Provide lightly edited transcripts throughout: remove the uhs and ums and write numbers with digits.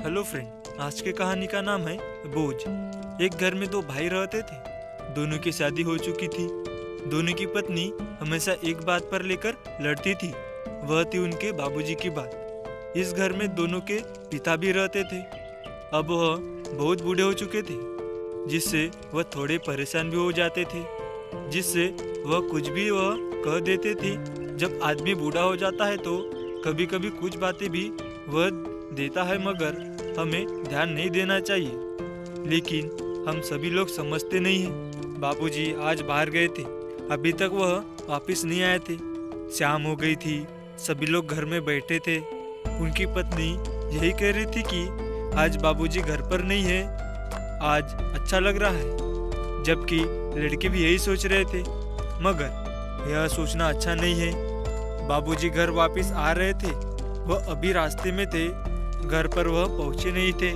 Hello friend, आज की कहानी का नाम है बोझ। एक घर में दो भाई रहते थे। दोनों की शादी हो चुकी थी। दोनों की पत्नी हमेशा एक बात पर लेकर लड़ती थी, वह थी उनके बाबूजी की बात। इस घर में दोनों के पिता भी रहते थे। अब वह बहुत बूढ़े हो चुके थे, जिससे वह थोड़े परेशान भी हो जाते थे, जिससे वह कुछ भी वह कह देते थे। जब आदमी बूढ़ा हो जाता है तो कभी कभी कुछ बातें भी वह देता है, मगर हमें ध्यान नहीं देना चाहिए। लेकिन हम सभी लोग समझते नहीं हैं। बाबूजी आज बाहर गए थे, अभी तक वह वापस नहीं आए थे। शाम हो गई थी, सभी लोग घर में बैठे थे। उनकी पत्नी यही कह रही थी कि आज बाबूजी घर पर नहीं है, आज अच्छा लग रहा है। जबकि लड़के भी यही सोच रहे थे, मगर यह सोचना अच्छा नहीं है। बाबूजी घर वापस आ रहे थे, वह अभी रास्ते में थे, घर पर वह पहुंचे नहीं थे।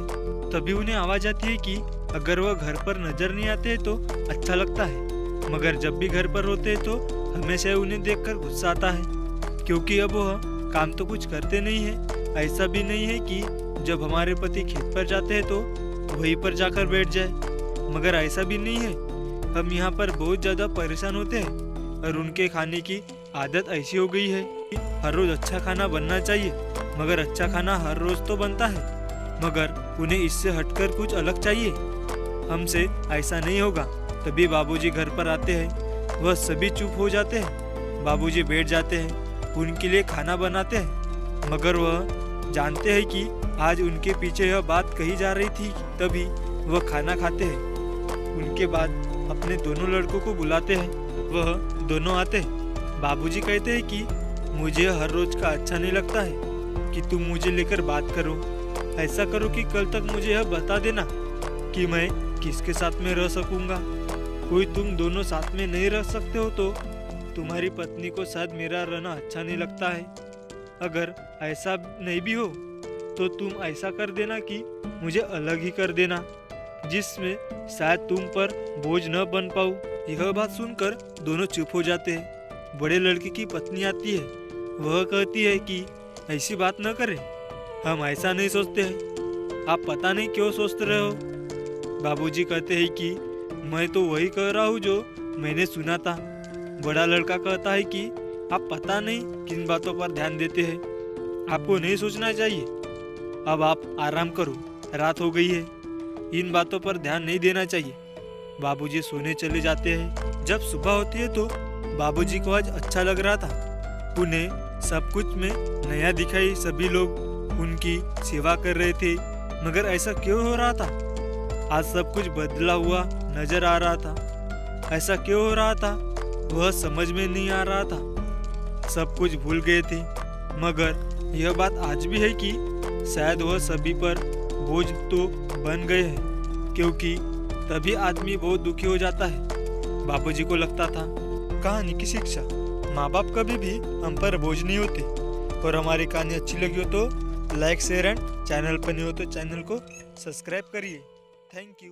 तभी उन्हें आवाज आती है कि अगर वह घर पर नजर नहीं आते तो अच्छा लगता है, मगर जब भी घर पर होते तो हमेशा उन्हें देखकर गुस्सा आता है, क्योंकि अब वह काम तो कुछ करते नहीं है। ऐसा भी नहीं है कि जब हमारे पति खेत पर जाते हैं तो वहीं पर जाकर बैठ जाए, मगर ऐसा भी नहीं है। हम यहाँ पर बहुत ज्यादा परेशान होते हैं और उनके खाने की आदत ऐसी हो गई है कि हर रोज अच्छा खाना बनना चाहिए, मगर अच्छा खाना हर रोज तो बनता है, मगर उन्हें इससे हटकर कुछ अलग चाहिए। हमसे ऐसा नहीं होगा। तभी बाबूजी घर पर आते हैं, वह सभी चुप हो जाते हैं। बाबूजी बैठ जाते हैं, उनके लिए खाना बनाते हैं, मगर वह जानते हैं कि आज उनके पीछे यह बात कही जा रही थी। तभी वह खाना खाते हैं। उनके बाद अपने दोनों लड़कों को बुलाते हैं, वह दोनों आते हैं। बाबूजी कहते हैं कि मुझे हर रोज का अच्छा नहीं लगता है कि तुम मुझे लेकर बात करो। ऐसा करो कि कल तक मुझे यह बता देना कि मैं किसके साथ में रह सकूंगा। कोई तुम दोनों साथ में नहीं रह सकते हो तो तुम्हारी पत्नी को शायद मेरा रहना अच्छा नहीं लगता है। अगर ऐसा नहीं भी हो तो तुम ऐसा कर देना कि मुझे अलग ही कर देना, जिसमें शायद तुम पर बोझ न बन पाऊं। यह बात सुनकर दोनों चुप हो जाते हैं। बड़े लड़के की पत्नी आती है, वह कहती है कि ऐसी बात न करें, हम ऐसा नहीं सोचते हैं। आप पता नहीं क्यों सोचते रहे हो। बाबूजी कहते हैं कि मैं तो वही कह रहा हूँ जो मैंने सुना था। बड़ा लड़का कहता है कि आप पता नहीं किन बातों पर ध्यान देते हैं, आपको नहीं सोचना चाहिए। अब आप आराम करो, रात हो गई है, इन बातों पर ध्यान नहीं देना चाहिए। बाबूजी सोने चले जाते हैं। जब सुबह होती है तो बाबूजी को आज अच्छा लग रहा था। उन्हें सब कुछ में नया दिखाई, सभी लोग उनकी सेवा कर रहे थे, मगर ऐसा क्यों हो रहा था? आज सब कुछ बदला हुआ नजर आ रहा था। ऐसा क्यों हो रहा था वह समझ में नहीं आ रहा था। सब कुछ भूल गए थे, मगर यह बात आज भी है कि शायद वह सभी पर बोझ तो बन गए हैं, क्योंकि तभी आदमी बहुत दुखी हो जाता है। बाबूजी को लगता था कहानी की शिक्षा, माँ बाप कभी भी हम पर बोझ नहीं होते। और हमारी कहानी अच्छी लगी हो तो लाइक शेयर एंड चैनल पर नहीं हो तो चैनल को सब्सक्राइब करिए। Thank you.